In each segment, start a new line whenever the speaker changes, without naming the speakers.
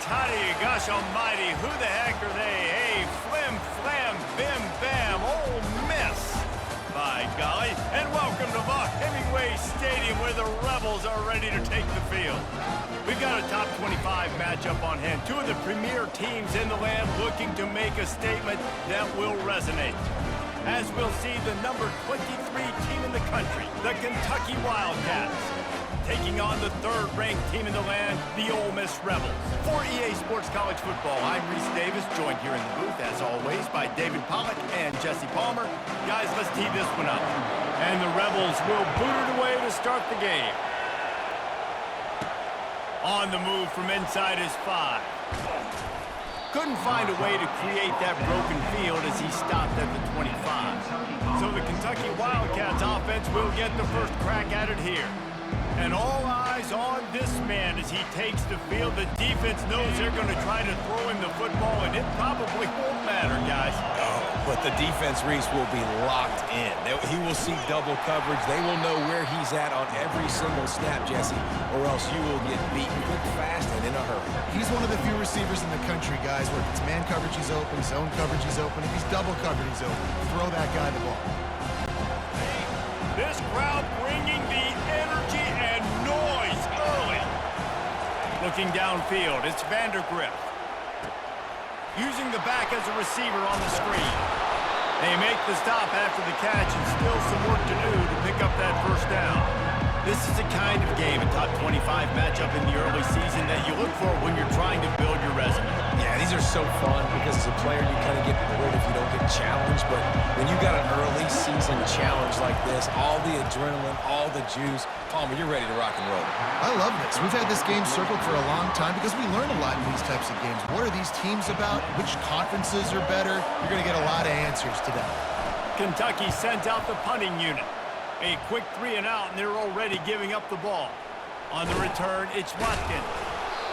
howdy, gosh almighty, who the heck are they? Hey, flim, flam, bim, bam, Ole Miss. By golly, and welcome to Vaught Hemingway Stadium where the Rebels are ready to take the field. We've got a top 25 matchup on hand. Two of the premier teams in the land looking to make a statement that will resonate. As we'll see the number 23 team in the country, the Kentucky Wildcats, taking on the third-ranked team in the land, the Ole Miss Rebels. For EA Sports College Football, I'm Reese Davis, joined here in the booth, as always, by David Pollack and Jesse Palmer. Guys, let's tee this one up. And the Rebels will boot it away to start the game. On the move from inside his 5. Couldn't find a way to create that broken field as he stopped at the 25. So the Kentucky Wildcats offense will get the first crack at it here. And all eyes on this man as he takes the field. The defense knows they're going to try to throw him the football, and it probably won't matter, guys.
Oh, but the defense, Reese, will be locked in. He will see double coverage. They will know where he's at on every single snap, Jesse, or else you will get beaten quick, fast, and in a hurry.
He's one of the few receivers in the country, guys, where if it's man coverage, he's open, zone coverage, he's open. If he's double covered, he's open. Throw that guy the ball.
This crowd bringing the energy and noise early. Looking downfield, it's Vandergrift. Using the back as a receiver on the screen. They make the stop after the catch and still some work to do to pick up that first down. This is the kind of game, a top 25 matchup in the early season that you look for when you're trying to build your resume.
Yeah, these are so fun because as a player you kind of get bored if you don't get challenged, but when you got an early season challenge like this, all the adrenaline, all the juice, Palmer, you're ready to rock and roll.
I love this. We've had this game circled for a long time because we learn a lot in these types of games. What are these teams about? Which conferences are better? You're going to get a lot of answers today.
Kentucky sent out the punting unit. A quick 3 and out, and they're already giving up the ball. On the return, it's Watkins.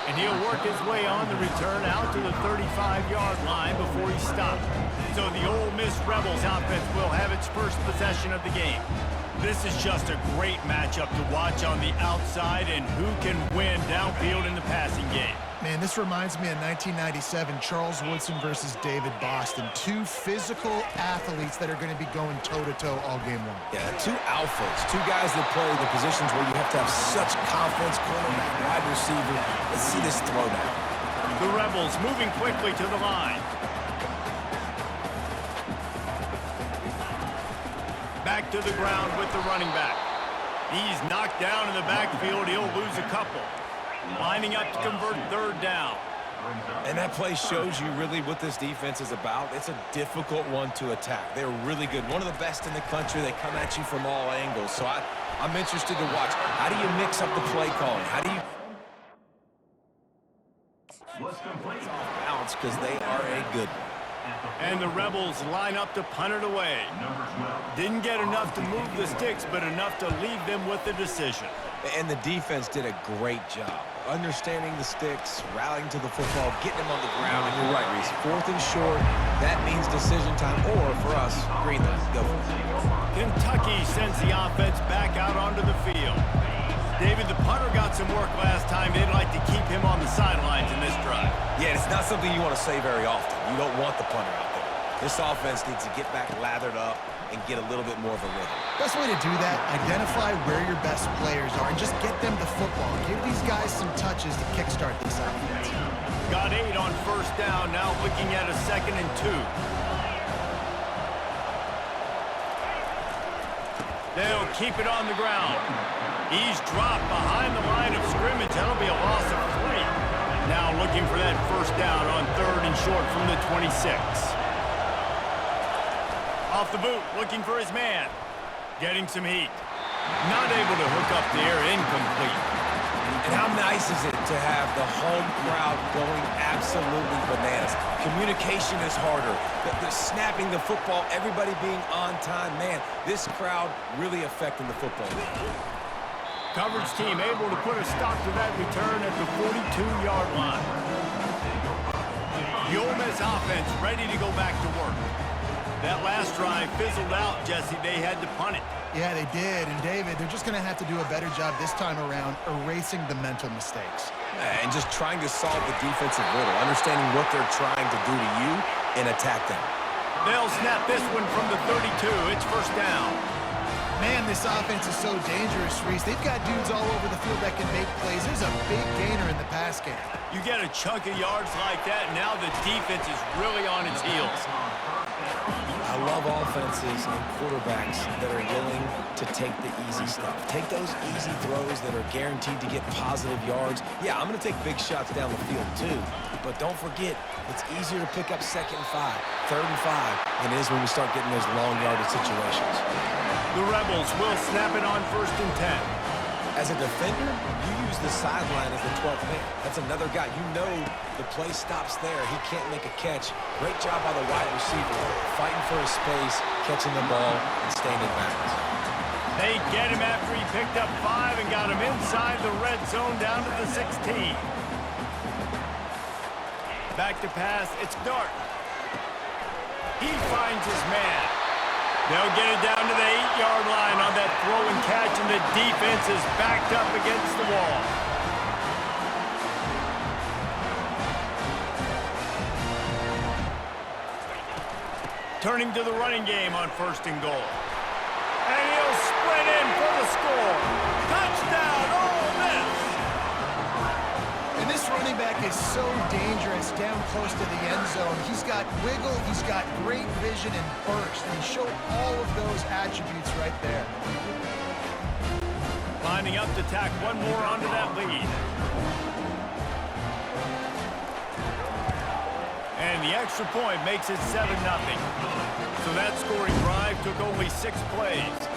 And he'll work his way on the return out to the 35-yard line before he stopped. So the Ole Miss Rebels offense will have its first possession of the game. This is just a great matchup to watch on the outside and who can win downfield in the passing game.
Man, this reminds me of 1997, Charles Woodson versus David Boston. Two physical athletes that are going to be going toe-to-toe all game long.
Yeah, two alphas, two guys that play the positions where you have to have such confidence, cornerback, wide receiver. Let's see this throwdown.
The Rebels moving quickly to the line. Back to the ground with the running back. He's knocked down in the backfield. He'll lose a couple. Lining up to convert third down.
And that play shows you really what this defense is about. It's a difficult one to attack. They're really good. One of the best in the country. They come at you from all angles. So I'm interested to watch. How do you mix up the play calling? How do you off balance because they are a good one.
And the Rebels line up to punt it away. Didn't get enough to move the sticks, but enough to leave them with the decision.
And the defense did a great job. Understanding the sticks, rallying to the football, getting them on the ground. And you're right, Reese. 4th and short, that means decision time. Or, for us, green light. Go for it.
Kentucky sends the offense back out onto the field. David, the punter got some work last time. They'd like to keep him on the sidelines in this drive.
Yeah, it's not something you want to say very often. You don't want the punter out there. This offense needs to get back lathered up and get a little bit more of a rhythm.
Best way to do that, identify where your best players are and just get them the football. Give these guys some touches to kickstart this offense.
Got 8 on first down, now looking at a 2nd and 2. They'll keep it on the ground. He's dropped behind the line of scrimmage. That'll be a loss of 3. Now looking for that first down on 3rd and short from the 26. Off the boot, looking for his man. Getting some heat. Not able to hook up there, incomplete.
And how nice is it to have the home crowd going absolutely bananas? Communication is harder. The snapping the football, everybody being on time. Man, this crowd really affecting the football.
Coverage team able to put a stop to that return at the 42-yard line. The Ole Miss offense ready to go back to work. That last drive fizzled out, Jesse. They had to punt it.
Yeah, they did. And, David, they're just going to have to do a better job this time around erasing the mental mistakes.
And just trying to solve the defensive riddle, understanding what they're trying to do to you and attack them.
They'll snap this one from the 32. It's first down.
Man, this offense is so dangerous, Reese. They've got dudes all over the field that can make plays. There's a big gainer in the pass game.
You get a chunk of yards like that, now the defense is really on its heels.
I love offenses and quarterbacks that are willing to take the easy stuff. Take those easy throws that are guaranteed to get positive yards. Yeah, I'm going to take big shots down the field too. But don't forget, it's easier to pick up 2nd and 5, 3rd and 5 than it is when we start getting those long yardage situations.
The Rebels will snap it on 1st and 10.
As a defender, you use the sideline as the 12th man. That's another guy. You know the play stops there. He can't make a catch. Great job by the wide receiver, fighting for his space, catching the ball, and staying in bounds.
They get him after he picked up 5 and got him inside the red zone down to the 16. Back to pass, it's Dart. He finds his man. They'll get it down to the 8-yard line on that throw and catch, and the defense is backed up against the wall. Turning to the running game on 1st and goal. And he'll sprint in for the score. Touchdown, Ole Miss!
And this running back is so dangerous down close to the end zone. He's got wiggle, he's got great vision and burst, and he showed all of those attributes right there.
Lining up to tack one more onto that lead. And the extra point makes it 7-0. So that scoring drive took only 6 plays.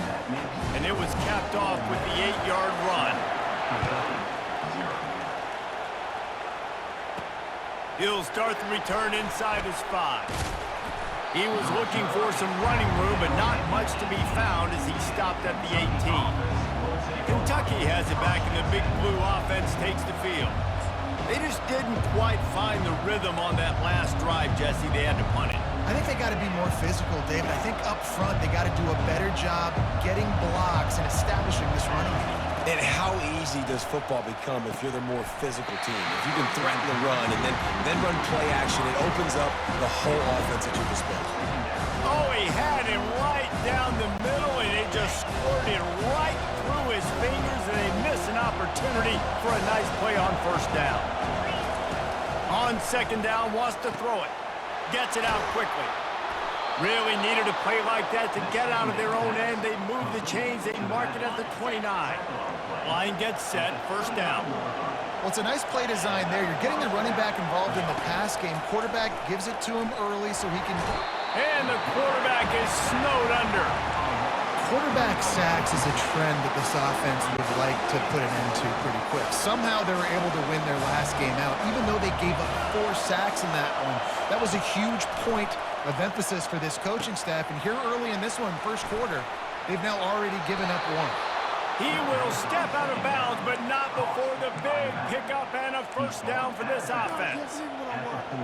And it was capped off with the 8-yard run. He'll start the return inside his 5. He was looking for some running room, but not much to be found as he stopped at the 18. Kentucky has it back, and the Big Blue offense takes the field. They just didn't quite find the rhythm on that last drive, Jesse. They had to punt it.
I think they got to be more physical, David. I think up front they got to do a better job getting blocks and establishing this running game.
And how easy does football become if you're the more physical team? If you can threaten the run and then run play action, it opens up the whole offense at your disposal.
Oh, he had him right down the middle, and it just squirted right through his fingers, and they miss an opportunity for a nice play on 1st down. On 2nd down, wants to throw it. Gets it out quickly. Really needed a play like that to get out of their own end. They move the chains. They mark it at the 29. Line gets set. 1st down.
Well, it's a nice play design there. You're getting the running back involved in the pass game. Quarterback gives it to him early so he can...
And the quarterback is snowed under.
Quarterback sacks is a trend that this offense would like to put an end to pretty quick. Somehow they were able to win their last game out, even though they gave up 4 sacks in that one. That was a huge point of emphasis for this coaching staff. And here early in this one, 1st quarter, they've now already given up 1.
He will step out of bounds, but not before the big pickup and a 1st down for this offense.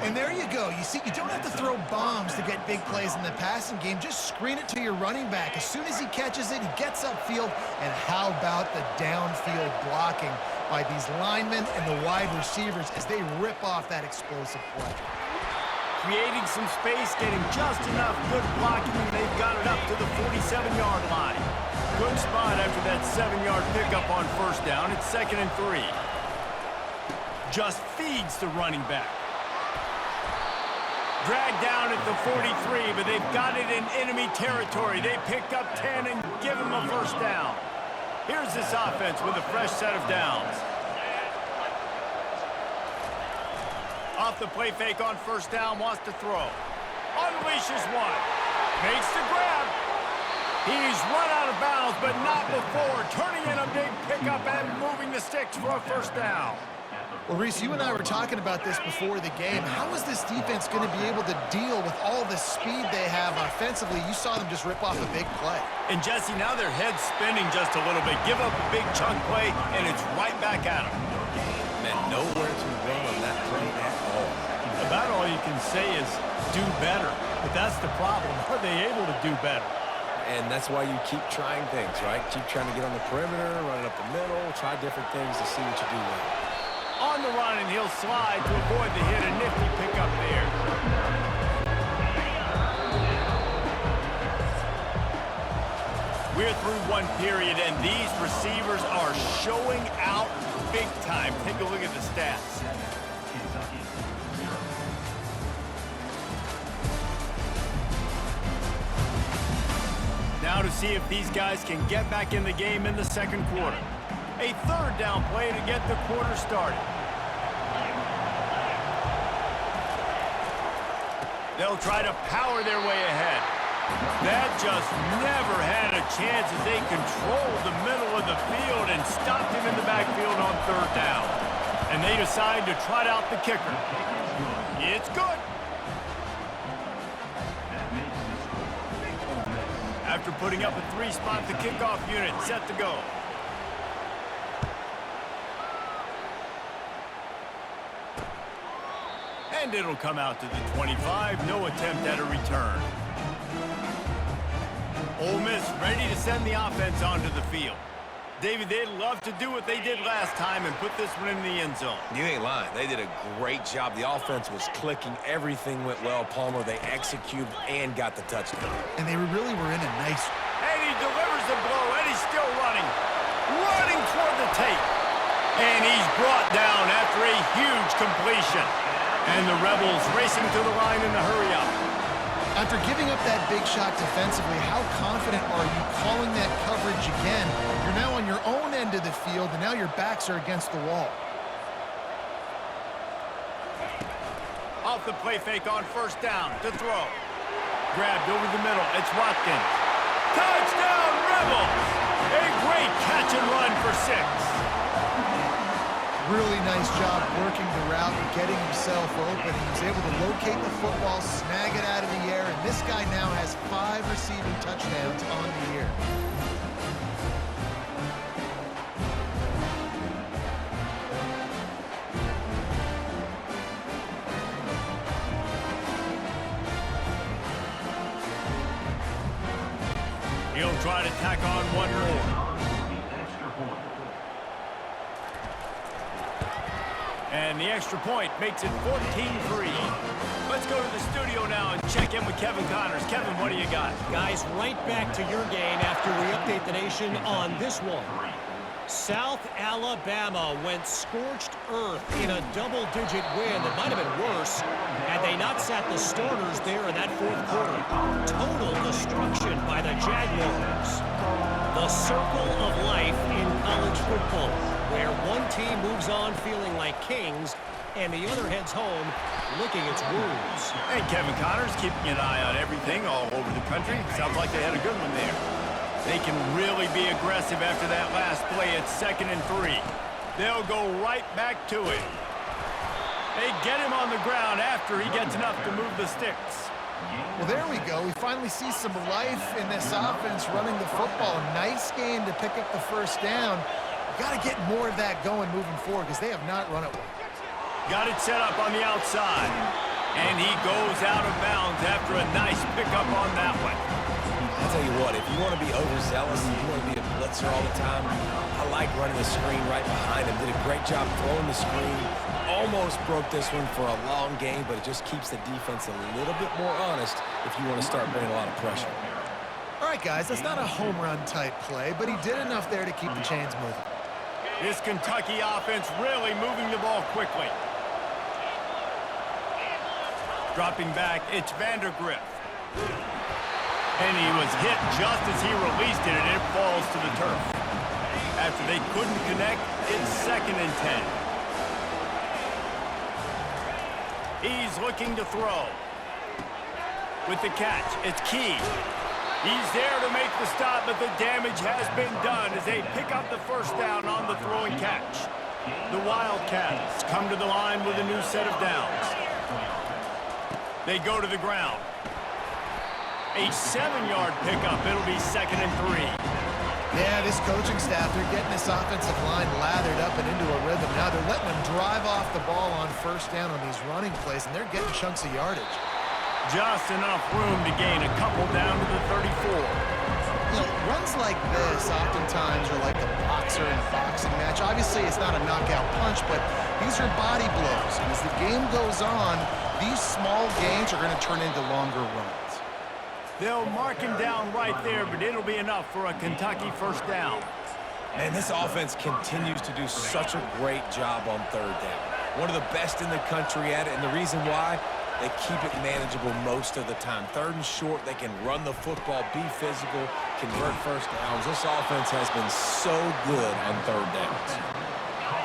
And there you go. You see, you don't have to throw bombs to get big plays in the passing game. Just screen it to your running back. As soon as he catches it, he gets upfield. And how about the downfield blocking by these linemen and the wide receivers as they rip off that explosive play.
Creating some space, getting just enough good blocking, and they've got it up to the 47-yard line. Good spot after that 7-yard pickup on 1st down. It's 2nd and 3. Just feeds the running back. Dragged down at the 43, but they've got it in enemy territory. They pick up 10 and give him a 1st down. Here's this offense with a fresh set of downs. Off the play fake on 1st down, wants to throw. Unleashes one. Makes the grab. He's run out of bounds, but not before. Turning in a big pickup and moving the sticks for a 1st down.
Well, Reese, you and I were talking about this before the game. How is this defense going to be able to deal with all the speed they have offensively? You saw them just rip off a big play.
And, Jesse, now their head's spinning just a little bit. Give up a big chunk play, and it's right back at them.
Man, nowhere to run on that play at all.
About all you can say is do better. But that's the problem. Are they able to do better?
And that's why you keep trying things, right? Keep trying to get on the perimeter, run it up the middle, try different things to see what you do well.
On the run, and he'll slide to avoid the hit. A nifty pickup there. We're through one period, and these receivers are showing out big time. Take a look at the stats. Now to see if these guys can get back in the game in the second quarter. A third down play to get the quarter started. They'll try to power their way ahead. That just never had a chance as they controlled the middle of the field and stopped him in the backfield on third down. And they decide to trot out the kicker. It's good. After putting up a 3-spot, the kickoff unit set to go. And it'll come out to the 25. No attempt at a return. Ole Miss ready to send the offense onto the field. David, they'd love to do what they did last time and put this one in the end zone.
You ain't lying. They did a great job. The offense was clicking. Everything went well. Palmer, they executed and got the touchdown.
And they really were in a nice...
And he delivers the blow, and he's still running. Running toward the tape. And he's brought down after a huge completion. And the Rebels racing to the line in the hurry-up.
After giving up that big shot defensively, how confident are you calling that coverage again? You're now on your own end of the field, and now your backs are against the wall.
Off the play fake on first down to throw. Grabbed over the middle. It's Watkins. Touchdown, Rebels! A great catch and run for 6.
Really nice job working the route and getting himself open. He was able to locate the football, snag it out of the air, and this guy now has 5 receiving touchdowns on the year.
He'll try to tack on one more. And the extra point makes it 14-3. Let's go to the studio now and check in with Kevin Connors. Kevin, what do you got?
Guys, right back to your game after we update the nation on this one. South Alabama went scorched earth in a double-digit win that might have been worse had they not sat the starters there in that fourth quarter. Total destruction by the Jaguars. The circle of life in college football, where one team moves on feeling like kings and the other heads home licking its wounds.
And Kevin Connors keeping an eye on everything all over the country. Sounds like they had a good one there. They can really be aggressive after that last play at 2nd and 3. They'll go right back to it. They get him on the ground after he gets enough to move the sticks.
Well, there we go. We finally see some life in this offense running the football. Nice game to pick up the first down. Got to get more of that going moving forward because they have not run it well.
Got it set up on the outside. And he goes out of bounds after a nice pickup on that one.
I'll tell you what, if you want to be overzealous, if you want to be a blitzer all the time, I like running the screen right behind him. Did a great job throwing the screen. Almost broke this one for a long game, but it just keeps the defense a little bit more honest if you want to start bringing a lot of pressure.
All right, guys, that's not a home run type play, but he did enough there to keep the chains moving.
This Kentucky offense really moving the ball quickly. Dropping back, it's Vandergriff. And he was hit just as he released it, and it falls to the turf. After they couldn't connect, it's 2nd and 10. He's looking to throw. With the catch, it's Key. He's there to make the stop, but the damage has been done as they pick up the first down on the throw and catch. The Wildcats come to the line with a new set of downs. They go to the ground. A 7-yard pickup. It'll be 2nd and 3.
Yeah, this coaching staff, they're getting this offensive line lathered up and into a rhythm. Now they're letting them drive off the ball on first down on these running plays, and they're getting chunks of yardage.
Just enough room to gain a couple down to the 34.
You know, runs like this oftentimes are like a boxer in a boxing match. Obviously, it's not a knockout punch, but these are body blows. And as the game goes on, these small gains are going to turn into longer runs.
They'll mark him down right there, but it'll be enough for a Kentucky first down.
Man, this offense continues to do such a great job on third down. One of the best in the country at it, and the reason why, they keep it manageable most of the time. Third and short, they can run the football, be physical, convert first downs. This offense has been so good on third downs.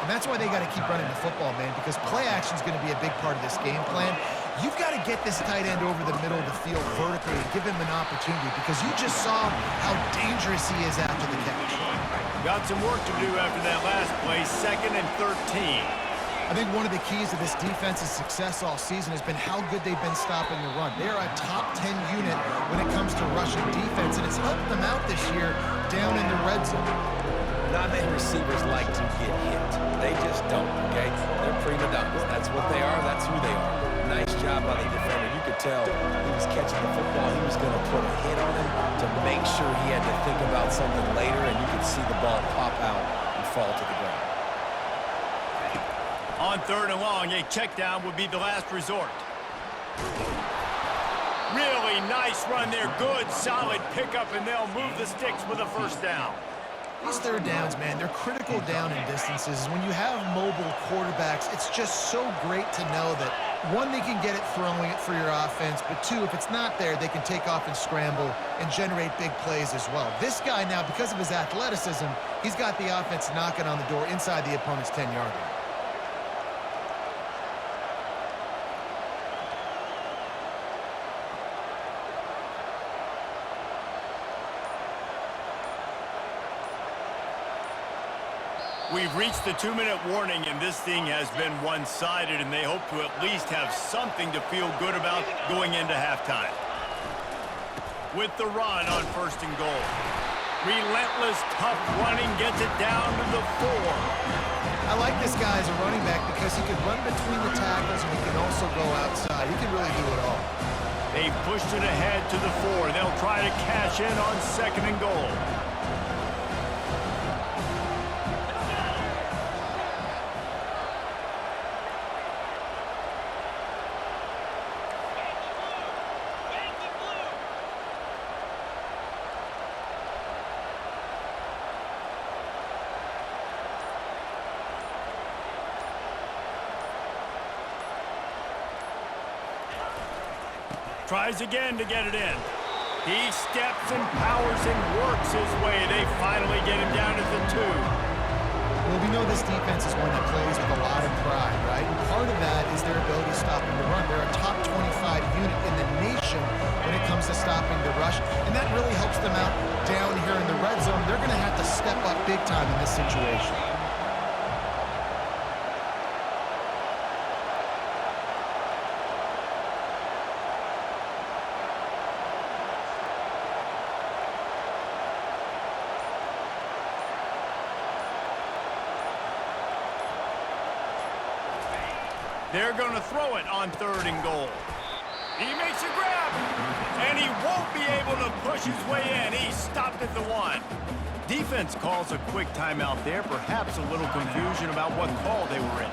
And that's why they got to keep running the football, man, because play action is going to be a big part of this game plan. You've got to get this tight end over the middle of the field vertically and give him an opportunity, because you just saw how dangerous he is after the catch.
Got some work to do after that last play, 2nd and 13.
I think one of the keys to this defense's success all season has been how good they've been stopping the run. They're a top 10 unit when it comes to rushing defense, and it's helped them out this year down in the red zone.
Not many receivers like to get hit. They just don't, okay? They're prima donnas. That's what they are. That's who they are. Nice job by the defender. You could tell he was catching the football. He was going to put a hit on him to make sure he had to think about something later, and you could see the ball pop out and fall to the ground.
On 3rd and long, a check down would be the last resort. Really nice run there. Good, solid pickup, and they'll move the sticks with a first down.
These third downs, man, they're critical down in distances. When you have mobile quarterbacks, it's just so great to know that, one, they can get it throwing it for your offense, but two, if it's not there, they can take off and scramble and generate big plays as well. This guy now, because of his athleticism, he's got the offense knocking on the door inside the opponent's 10-yard line.
We've reached the 2-minute warning, and this thing has been one-sided, and they hope to at least have something to feel good about going into halftime. With the run on 1st and goal. Relentless, tough running gets it down to the 4.
I like this guy as a running back because he can run between the tackles and he can also go outside. He can really do it all.
They've pushed it ahead to the 4. They'll try to cash in on 2nd and goal. Tries again to get it in. He steps and powers and works his way. They finally get him down to the 2.
Well, we know this defense is one that plays with a lot of pride, right? And part of that is their ability to stop the run. They're a top 25 unit in the nation when it comes to stopping the rush, and that really helps them out down here in the red zone. They're going to have to step up big time in this situation.
They're going to throw it on 3rd and goal. He makes a grab, and he won't be able to push his way in. He stopped at the 1. Defense calls a quick timeout there, perhaps a little confusion about what call they were in.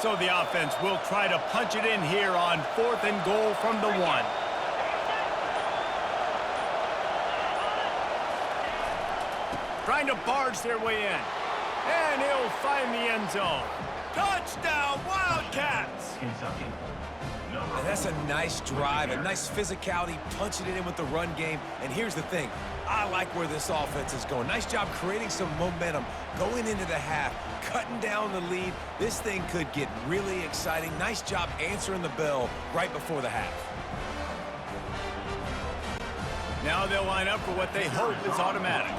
So the offense will try to punch it in here on 4th and goal from the 1. Trying to barge their way in. And he'll find the end zone. Touchdown, Wildcats!
And that's a nice drive, a nice physicality, punching it in with the run game. And here's the thing. I like where this offense is going. Nice job creating some momentum, going into the half, cutting down the lead. This thing could get really exciting. Nice job answering the bell right before the half.
Now they'll line up for what they hope is automatic.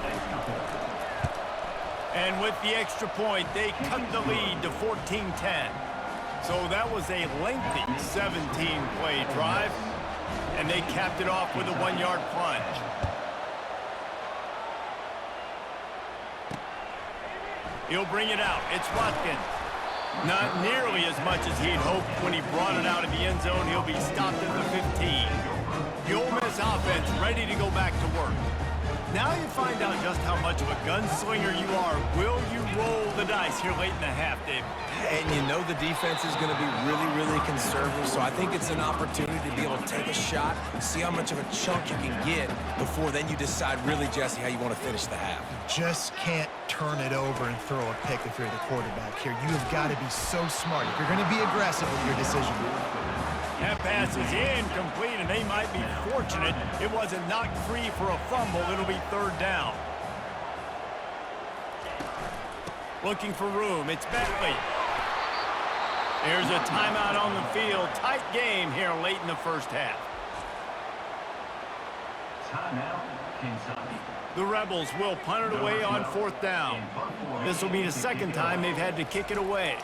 And with the extra point, they cut the lead to 14-10. So that was a lengthy 17-play drive, and they capped it off with a 1-yard plunge. He'll bring it out. It's Watkins. Not nearly as much as he'd hoped when he brought it out of the end zone. He'll be stopped at the 15. The Ole Miss offense ready to go back to work. Now you find out just how much of a gunslinger you are. Will you roll the dice here late in the half, Dave?
And you know the defense is going to be really, really conservative, so I think it's an opportunity to be able to take a shot, see how much of a chunk you can get before then you decide really, Jesse, how you want to finish the half.
Just can't turn it over and throw a pick if you're the quarterback here. You have got to be so smart if you're going to be aggressive with your decision.
That pass is incomplete, and they might be fortunate it wasn't knocked free for a fumble. It'll be third down. Looking for room. It's Bentley. There's a timeout on the field. Tight game here late in the first half.
Timeout, Kentucky.
The Rebels will punt it away on fourth down. This will be the second time they've had to kick it away.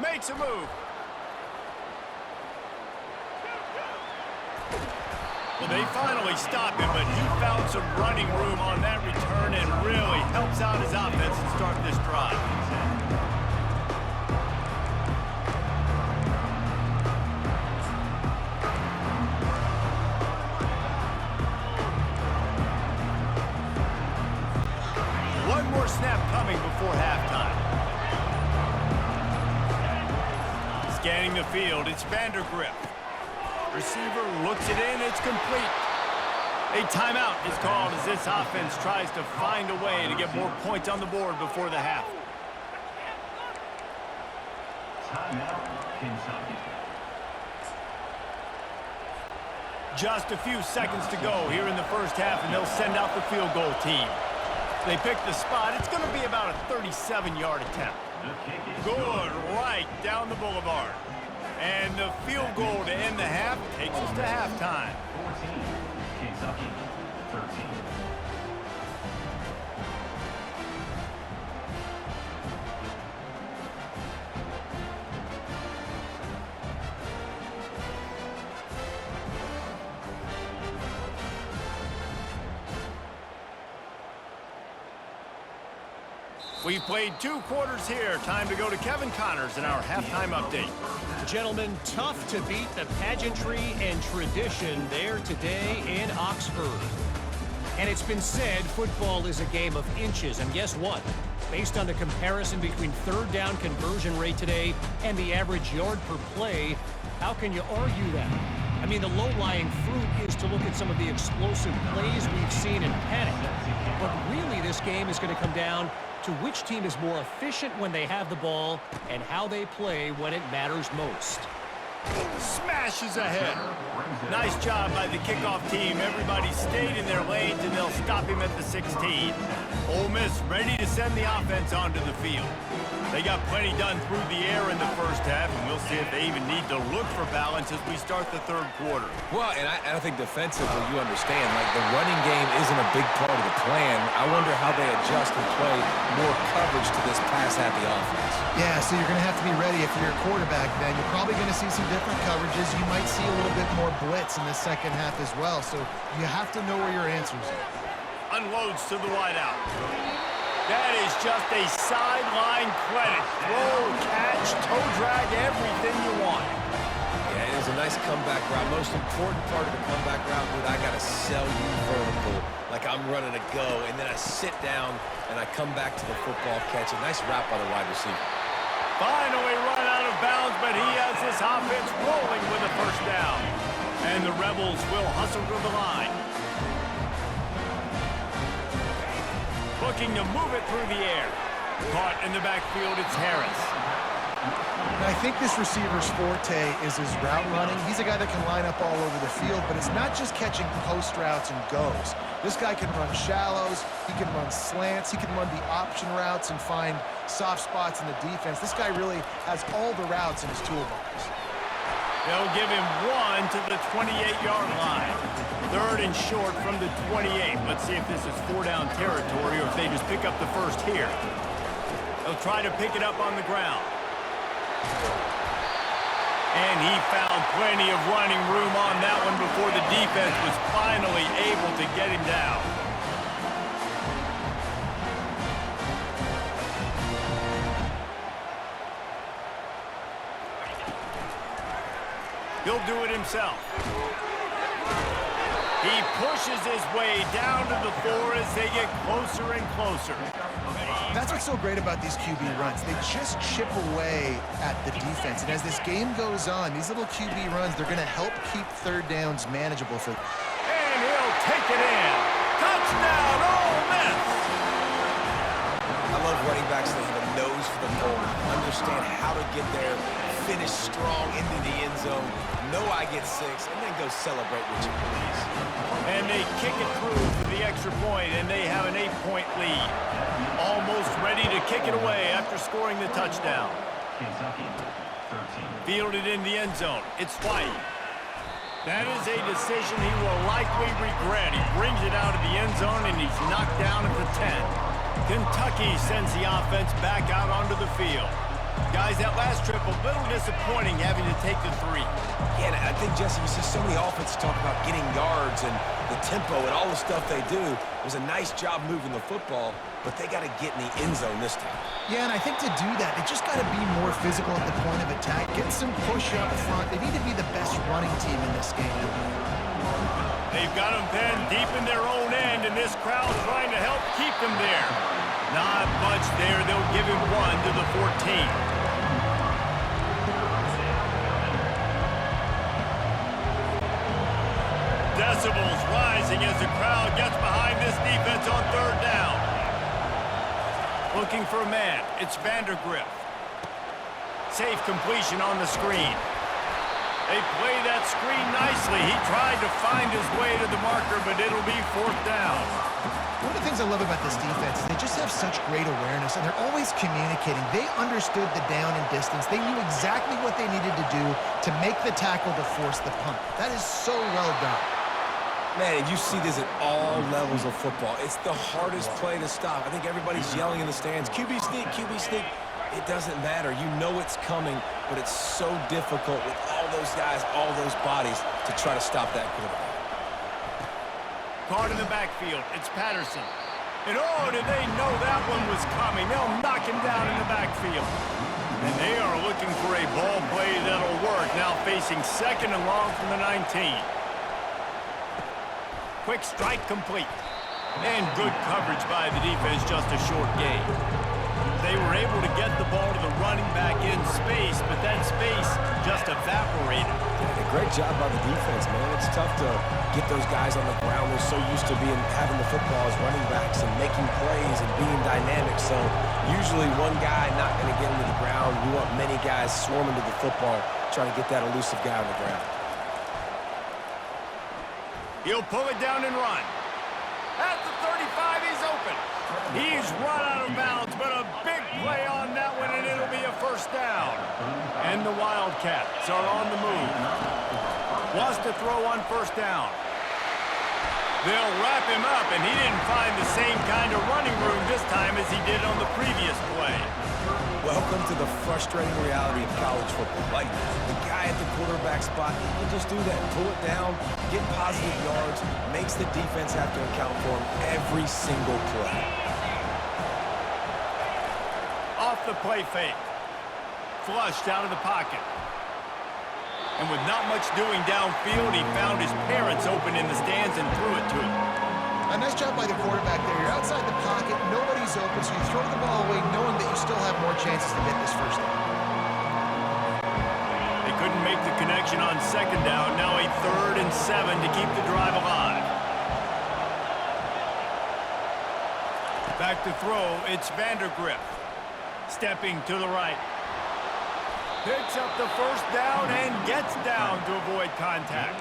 Makes a move. Well, they finally stopped him, but he found some running room on that return and really helps out his offense to start this drive. One more snap coming before halftime. Scanning the field, it's Vandergrift. Receiver looks it in, it's complete. A timeout is called as this offense tries to find a way to get more points on the board before the half.
Timeout, Kentucky.
Just a few seconds to go here in the first half, and they'll send out the field goal team. They pick the spot. It's going to be about a 37-yard attempt. Good, right down the boulevard. And the field goal to end the half takes us to halftime.
14, Kentucky, 13.
We've played 2 quarters here. Time to go to Kevin Connors in our halftime update.
Gentlemen, tough to beat the pageantry and tradition there today in Oxford. And it's been said football is a game of inches. And guess what? Based on the comparison between third down conversion rate today and the average yard per play, how can you argue that? I mean, the low-lying fruit is to look at some of the explosive plays we've seen in panic. But really, this game is going to come down to which team is more efficient when they have the ball and how they play when it matters most.
Smashes ahead. Nice job by the kickoff team. Everybody stayed in their lanes, and they'll stop him at the 16. Ole Miss ready to send the offense onto the field. They got plenty done through the air in the first half, and we'll see if they even need to look for balance as we start the third quarter.
Well, and I think defensively, you understand, like the running game isn't a big part of the plan. I wonder how they adjust and play more coverage to this pass-happy offense.
Yeah, so you're going to have to be ready if you're a quarterback then. You're probably going to see some different coverages. You might see a little bit more blitz in the second half as well, so you have to know where your answers are.
Unloads to the wideout. That is just a sideline credit. Throw, catch, toe drag, everything you want.
Yeah, it is a nice comeback route. Most important part of the comeback route, dude, I got to sell you vertical, like I'm running a go, and then I sit down and I come back to the football catch. A nice route by the wide receiver.
Finally run out of bounds, but he has this offense rolling with a first down. And the Rebels will hustle to the line. Looking to move it through the air. Caught in the backfield, it's Harris.
And I think this receiver's forte is his route running. He's a guy that can line up all over the field, but it's not just catching post routes and goes. This guy can run shallows, he can run slants, he can run the option routes and find soft spots in the defense. This guy really has all the routes in his toolbox.
They'll give him one to the 28-yard line. Third and short from the 28. Let's see if this is 4-down territory or if they just pick up the first here. They'll try to pick it up on the ground. And he found plenty of running room on that one before the defense was finally able to get him down. He'll do it himself. He pushes his way down to the floor as they get closer and closer.
That's what's so great about these QB runs. They just chip away at the defense. And as this game goes on, these little QB runs, they're going to help keep third downs manageable for.
And he'll take it in. Touchdown, Ole Miss!
I love running backs that have a nose for the ball, understand how to get there, finish strong into the end zone, know I get 6, and then go celebrate with you, please.
And they kick it through for the extra point, and they have an 8-point lead. Almost ready to kick it away after scoring the touchdown.
Kentucky, 13.
Fielded in the end zone. It's White. That is a decision he will likely regret. He brings it out of the end zone, and he's knocked down at the 10. Kentucky sends the offense back out onto the field. Guys, that last trip, a little disappointing having to take the 3.
Yeah, and I think, Jesse, you see so many offenses talk about getting yards and the tempo and all the stuff they do. It was a nice job moving the football, but they got to get in the end zone this time.
Yeah, and I think to do that, they just got to be more physical at the point of attack, get some push up front. They need to be the best running team in this game.
They've got them pinned deep in their own end, and this crowd trying to help keep them there. Not much there. They'll give him 1 to the 14. Decibels rising as the crowd gets behind this defense on 3rd down. Looking for a man. It's Vandergrift. Safe completion on the screen. They play that screen nicely. He tried to find his way to the marker, but it'll be 4th down.
One of the things I love about this defense is they just have such great awareness, and they're always communicating. They understood the down and distance. They knew exactly what they needed to do to make the tackle to force the punt. That is so well done.
Man, you see this at all levels of football. It's the hardest play to stop. I think everybody's yelling in the stands, QB sneak, QB sneak. It doesn't matter. You know it's coming, but it's so difficult with all those guys, all those bodies to try to stop that quarterback.
Card in the backfield. It's Patterson. And oh, did they know that one was coming? They'll knock him down in the backfield. And they are looking for a ball play that'll work. Now facing 2nd and long from the 19. Quick strike complete. And good coverage by the defense, just a short gain. They were able to get the ball to the running back in space, but that space just evaporated.
Yeah, great job by the defense, man. It's tough to get those guys on the ground. They're so used to having the football as running backs and making plays and being dynamic. So usually one guy not going to get into the ground. You want many guys swarming to the football, trying to get that elusive guy on the ground.
He'll pull it down and run. At the 35, he's open. He's run out of bounds, but a big play on that one, and it'll be a 1st down. And the Wildcats are on the move. Wants to throw on 1st down. They'll wrap him up, and he didn't find the same kind of running room this time as he did on the previous play.
Welcome to the frustrating reality of college football. Like, the guy at the quarterback spot, he can just do that. Pull it down, get positive yards, makes the defense have to account for him every single play.
Off the play fake. Flushed out of the pocket. And with not much doing downfield, he found his parents open in the stands and threw it to him.
A nice job by the quarterback there. You're outside the pocket, nobody's open, so you throw the ball away knowing that you still have more chances to get this 1st down.
They couldn't make the connection on 2nd down. Now a 3rd and 7 to keep the drive alive. Back to throw, it's Vandergrift. Stepping to the right. Picks up the 1st down and gets down to avoid contact.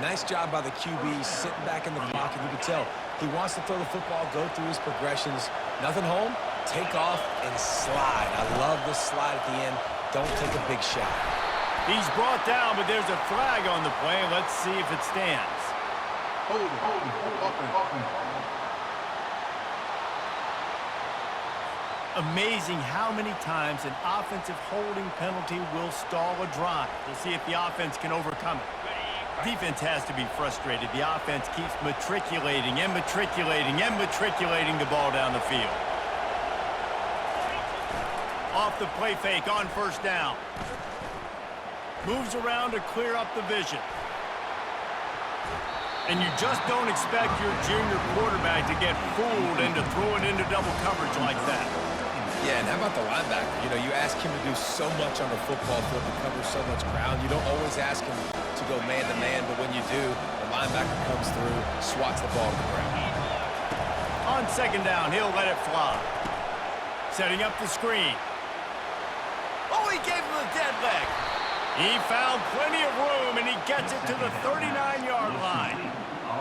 Nice job by the QB, sitting back in the pocket. You can tell he wants to throw the football, go through his progressions. Nothing home, take off, and slide. I love the slide at the end. Don't take a big shot.
He's brought down, but there's a flag on the play. Let's see if it stands. Amazing how many times an offensive holding penalty will stall a drive. We'll see if the offense can overcome it. Defense has to be frustrated. The offense keeps matriculating and matriculating and matriculating the ball down the field. Off the play fake on first down. Moves around to clear up the vision. And you just don't expect your junior quarterback to get fooled into throwing into double coverage like that.
Yeah, and how about the linebacker? You know, you ask him to do so much on the football field to cover so much ground. You don't always ask him to go man-to-man, but when you do, the linebacker comes through, swats the ball to the ground.
On second down, he'll let it fly. Setting up the screen. Oh, he gave him a dead leg. He found plenty of room, and he gets it to the 39-yard line.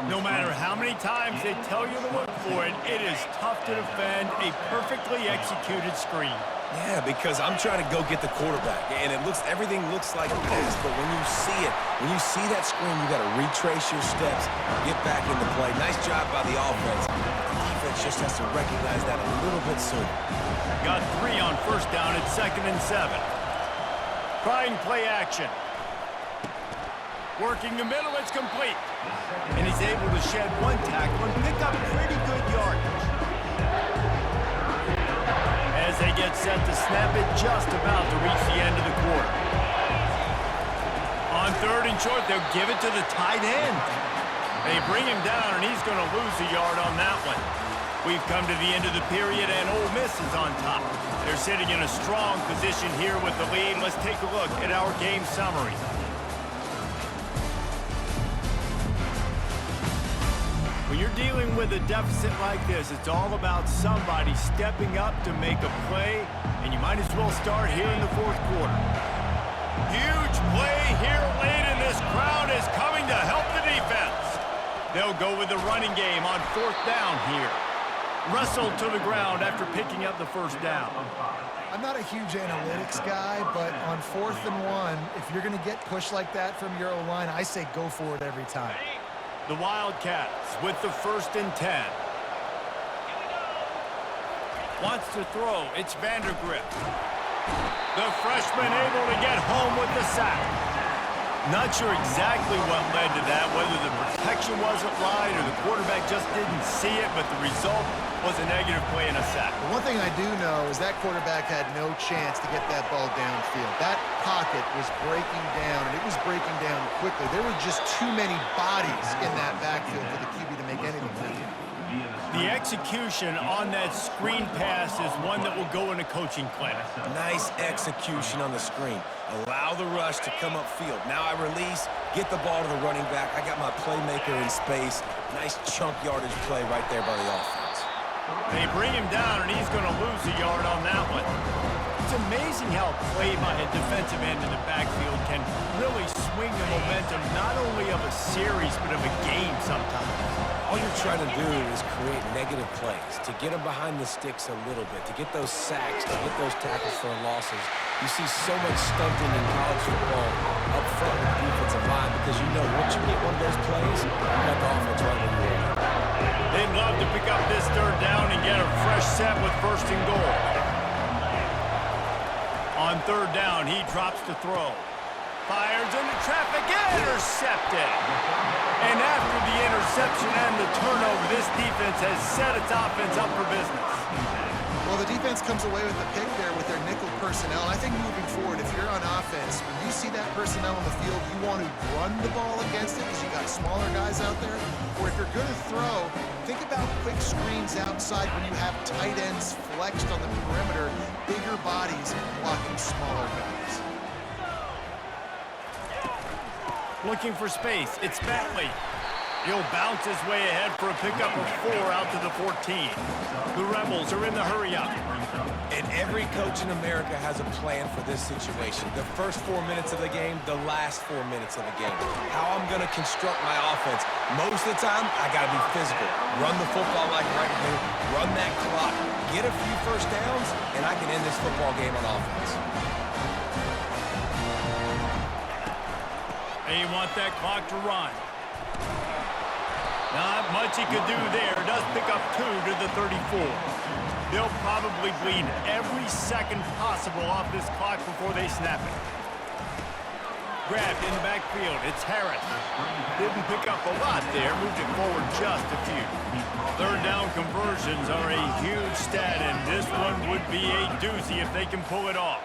No matter how many times they tell you to look for it, it is tough to defend a perfectly executed screen.
Yeah, because I'm trying to go get the quarterback, and everything looks like a pass, but when you see that screen, you got to retrace your steps, get back into play. Nice job by the offense. The defense just has to recognize that a little bit sooner.
Got 3 on first down at 2nd and 7. Trying play action. Working the middle, it's complete. And he's able to shed 1 tackle and pick up pretty good yardage. As they get set to snap it, just about to reach the end of the quarter. On 3rd and short, they'll give it to the tight end. They bring him down, and he's going to lose a yard on that one. We've come to the end of the period, and Ole Miss is on top. They're sitting in a strong position here with the lead. Let's take a look at our game summary. When you're dealing with a deficit like this, it's all about somebody stepping up to make a play, and you might as well start here in the 4th quarter. Huge play here late, and this crowd is coming to help the defense. They'll go with the running game on 4th down here. Wrestled to the ground after picking up the first down.
I'm not a huge analytics guy, but on 4th and 1, if you're going to get pushed like that from your O-line, I say go for it every time.
The Wildcats with the 1st and 10. Wants to throw. It's Vandergrift. The freshman able to get home with the sack. Not sure exactly what led to that, whether the protection wasn't right or the quarterback just didn't see it, but the result was a negative play and a sack.
The one thing I do know is that quarterback had no chance to get that ball downfield. That pocket was breaking down, and it was breaking down quickly. There were just too many bodies in that backfield for the QB to make anything happen.
The execution on that screen pass is one that will go in a coaching clinic.
Nice execution on the screen. Allow the rush to come upfield. Now I release, get the ball to the running back. I got my playmaker in space. Nice chunk yardage play right there by the offense.
They bring him down, and he's going to lose a yard on that one. It's amazing how play by a defensive end in the backfield can really swing the momentum not only of a series, but of a game sometimes.
All you're trying to do is create negative plays, to get them behind the sticks a little bit, to get those sacks, to get those tackles for losses. You see so much stunting in college football up front with the defensive line because you know once you get one of those plays, you got the offense right where you are.
They'd love to pick up this 3rd down and get a fresh set with 1st and goal. On 3rd down, he drops to throw. Fires into traffic, intercepted. And after the interception and the turnover, this defense has set its offense up for business.
Well, the defense comes away with the pick there with their nickel personnel. And I think moving forward, if you're on offense, when you see that personnel on the field, you want to run the ball against it because you got smaller guys out there. Or if you're going to throw, think about quick screens outside when you have tight ends flexed on the perimeter, bigger bodies blocking smaller guys.
Looking for space. It's Bentley. He'll bounce his way ahead for a pickup of 4 out to the 14. The Rebels are in the hurry-up.
And every coach in America has a plan for this situation. The first 4 minutes of the game, the last 4 minutes of the game. How I'm going to construct my offense. Most of the time, I got to be physical. Run the football like right here. Run that clock. Get a few first downs, and I can end this football game on offense.
They want that clock to run. Not much he could do there. Does pick up 2 to the 34. They'll probably bleed every second possible off this clock before they snap it. Grabbed in the backfield. It's Harris. Didn't pick up a lot there. Moved it forward just a few. Third down conversions are a huge stat, and this one would be a doozy if they can pull it off.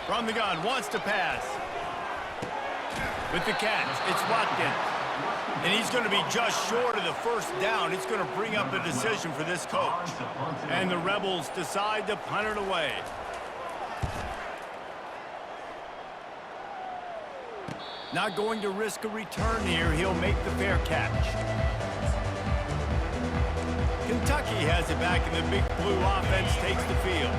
From the gun, wants to pass. With the catch, it's Watkins. And he's going to be just short of the first down. It's going to bring up a decision for this coach. And the Rebels decide to punt it away. Not going to risk a return here. He'll make the fair catch. Kentucky has it back, and the Big Blue offense takes the field.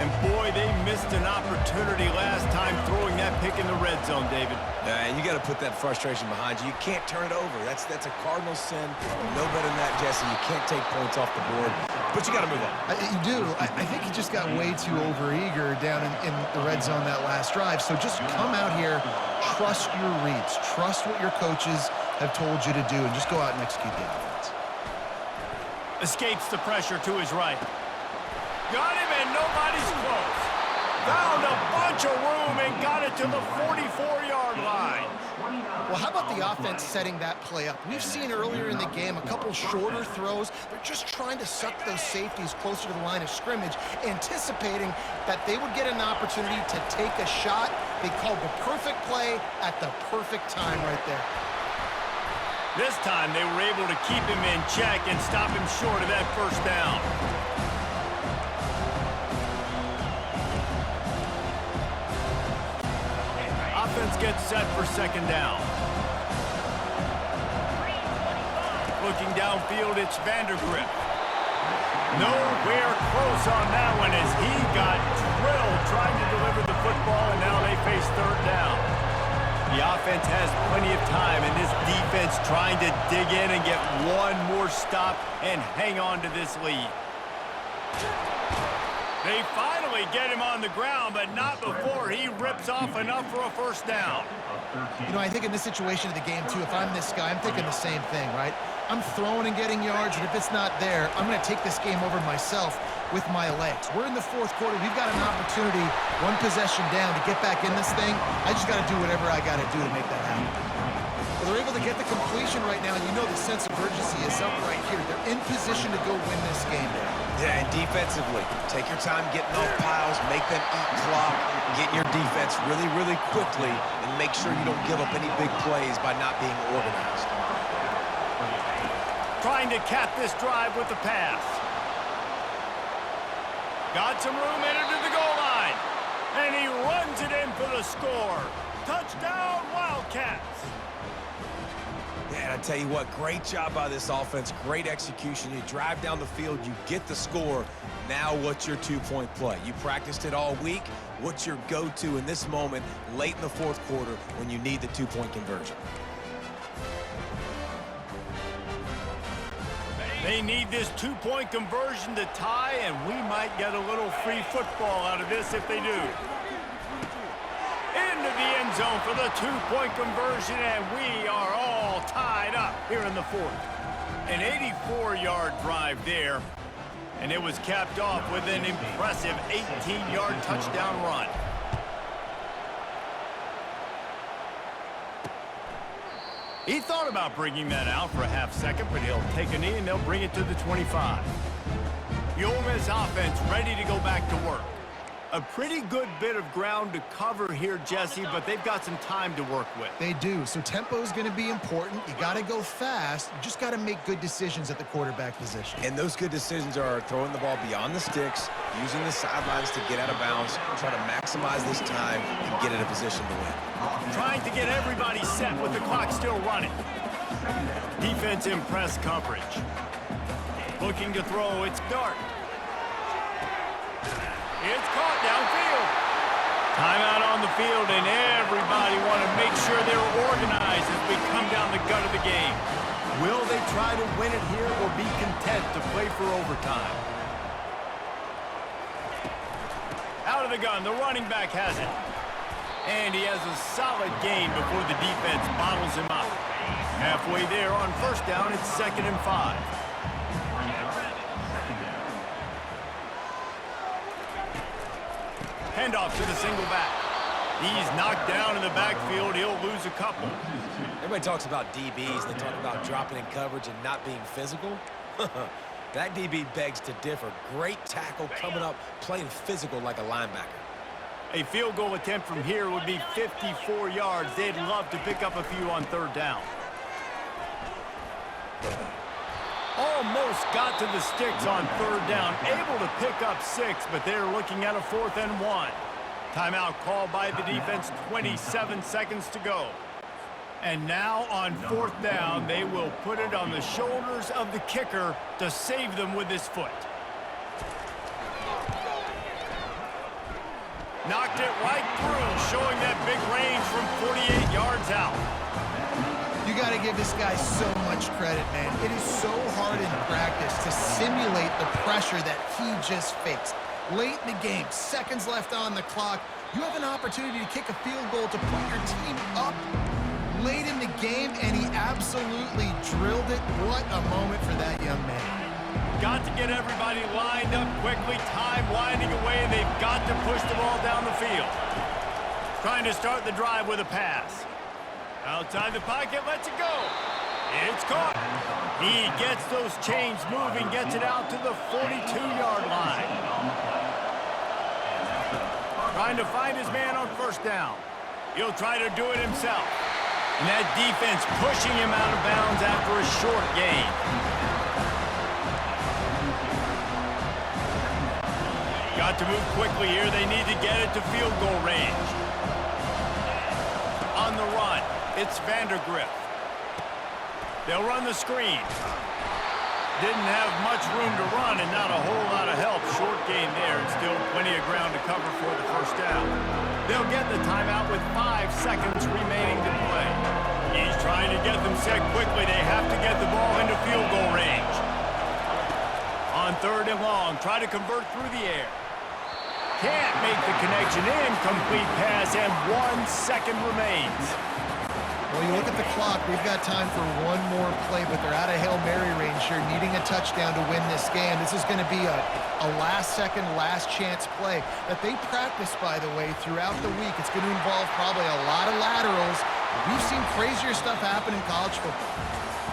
And boy, they missed an opportunity last time throwing that pick in the red zone, David.
And you got to put that frustration behind you. You can't turn it over. That's a cardinal sin. You know better than that, Jesse. You can't take points off the board, but you got to move on.
You do. I think he just got way too overeager down in the red zone that last drive. So just come out here, trust your reads, trust what your coaches have told you to do, and just go out and execute the offense.
Escapes the pressure to his right. Got him, and nobody's close. Found a bunch of room and got it to the 44-yard line.
Well, how about the offense setting that play up? We've seen earlier in the game a couple shorter throws. They're just trying to suck those safeties closer to the line of scrimmage, anticipating that they would get an opportunity to take a shot. They called the perfect play at the perfect time right there.
This time they were able to keep him in check and stop him short of that first down. Offense gets set for second down. Looking downfield, it's Vandergrift. Nowhere close on that one as he got drilled trying to deliver the football, and now they face third down. The offense has plenty of time, and this defense trying to dig in and get one more stop and hang on to this lead. They finally get him on the ground, but not before he rips off enough for a first down.
You know, I think in this situation of the game, too, if I'm this guy, I'm thinking the same thing, right? I'm throwing and getting yards, and if it's not there, I'm going to take this game over myself with my legs. We're in the fourth quarter. We've got an opportunity, one possession down, to get back in this thing. I just got to do whatever I got to do to make that happen. Well, they're able to get the completion right now, and you know the sense of urgency is up right here. They're in position to go win this game.
Yeah, and defensively, take your time getting off piles, make them eat clock, get your defense really, really quickly, and make sure you don't give up any big plays by not being organized.
Trying to cap this drive with the pass. Got some room, entered to the goal line. And he runs it in for the score. Touchdown, Wildcats.
Yeah, and I tell you what, great job by this offense, great execution. You drive down the field, you get the score. Now what's your two-point play? You practiced it all week. What's your go-to in this moment late in the fourth quarter when you need the two-point conversion?
They need this two-point conversion to tie, and we might get a little free football out of this if they do. Into the end zone for the two-point conversion, and we are all tied up here in the fourth. An 84-yard drive there, and it was capped off with an impressive 18-yard touchdown run. He thought about bringing that out for a half second, but he'll take a knee and they'll bring it to the 25. The Ole Miss offense ready to go back to work. A pretty good bit of ground to cover here, Jesse, but they've got some time to work with.
They do. So tempo is going to be important. You got to go fast. You just got to make good decisions at the quarterback position.
And those good decisions are throwing the ball beyond the sticks, using the sidelines to get out of bounds, trying to maximize this time and get in a position to win.
Trying to get everybody set with the clock still running. Defense in press coverage. Looking to throw, it's Dart. It's caught downfield. Timeout on the field, and everybody want to make sure they're organized as we come down the gut of the game. Will they try to win it here or be content to play for overtime? Out of the gun, the running back has it. And he has a solid gain before the defense bottles him up. Halfway there on first down, it's 2nd and 5. Handoff to the single back. He's knocked down in the backfield. He'll lose a couple.
Everybody talks about DBs. They talk about dropping in coverage and not being physical. That DB begs to differ. Great tackle coming up, playing physical like a linebacker.
A field goal attempt from here would be 54 yards. They'd love to pick up a few on third down. Almost got to the sticks on third down. Able to pick up 6, but they're looking at a 4th and 1. Timeout called by the defense, 27 seconds to go. And now on 4th down, they will put it on the shoulders of the kicker to save them with his foot. Knocked it right through, showing that big range from 48 yards out.
You got to give this guy so much credit, man. It is so hard in practice to simulate the pressure that he just faced. Late in the game, seconds left on the clock, you have an opportunity to kick a field goal to put your team up late in the game, and he absolutely drilled it. What a moment for that young man.
Got to get everybody lined up quickly, time winding away, and they've got to push the ball down the field. Trying to start the drive with a pass. Outside the pocket, lets it go. It's caught. He gets those chains moving, gets it out to the 42-yard line. Trying to find his man on 1st down. He'll try to do it himself. And that defense pushing him out of bounds after a short gain. Got to move quickly here. They need to get it to field goal range. On the run, it's Vandergrift. They'll run the screen. Didn't have much room to run and not a whole lot of help. Short gain there and still plenty of ground to cover for the 1st down. They'll get the timeout with 5 seconds remaining to play. He's trying to get them set quickly. They have to get the ball into field goal range. On 3rd and long, try to convert through the air. Can't make the connection. Incomplete pass, and 1 second remains.
Well, you look at the clock, we've got time for one more play, but they're out of Hail Mary range here, needing a touchdown to win this game. This is going to be a last-second, last-chance play that they practice, by the way, throughout the week. It's going to involve probably a lot of laterals. We've seen crazier stuff happen in college football.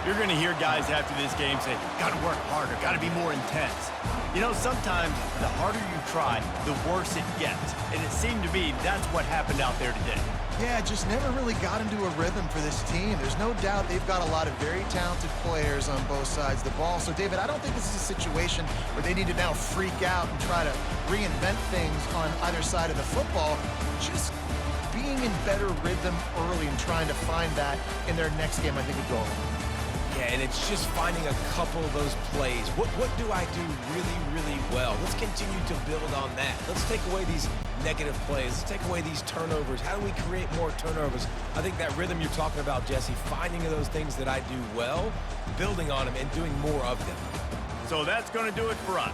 You're going to hear guys after this game say, got to work harder, got to be more intense. You know, sometimes the harder you try, the worse it gets. And it seemed to me that's what happened out there today.
Yeah, just never really got into a rhythm for this team. There's no doubt they've got a lot of very talented players on both sides of the ball. So, David, I don't think this is a situation where they need to now freak out and try to reinvent things on either side of the football. Just being in better rhythm early and trying to find that in their next game, I think, would go a long way.
Yeah, and it's just finding a couple of those plays. What do I do really, really well? Let's continue to build on that. Let's take away these negative plays. Let's take away these turnovers. How do we create more turnovers? I think that rhythm you're talking about, Jesse, finding those things that I do well, building on them, and doing more of them.
So that's going to do it for us.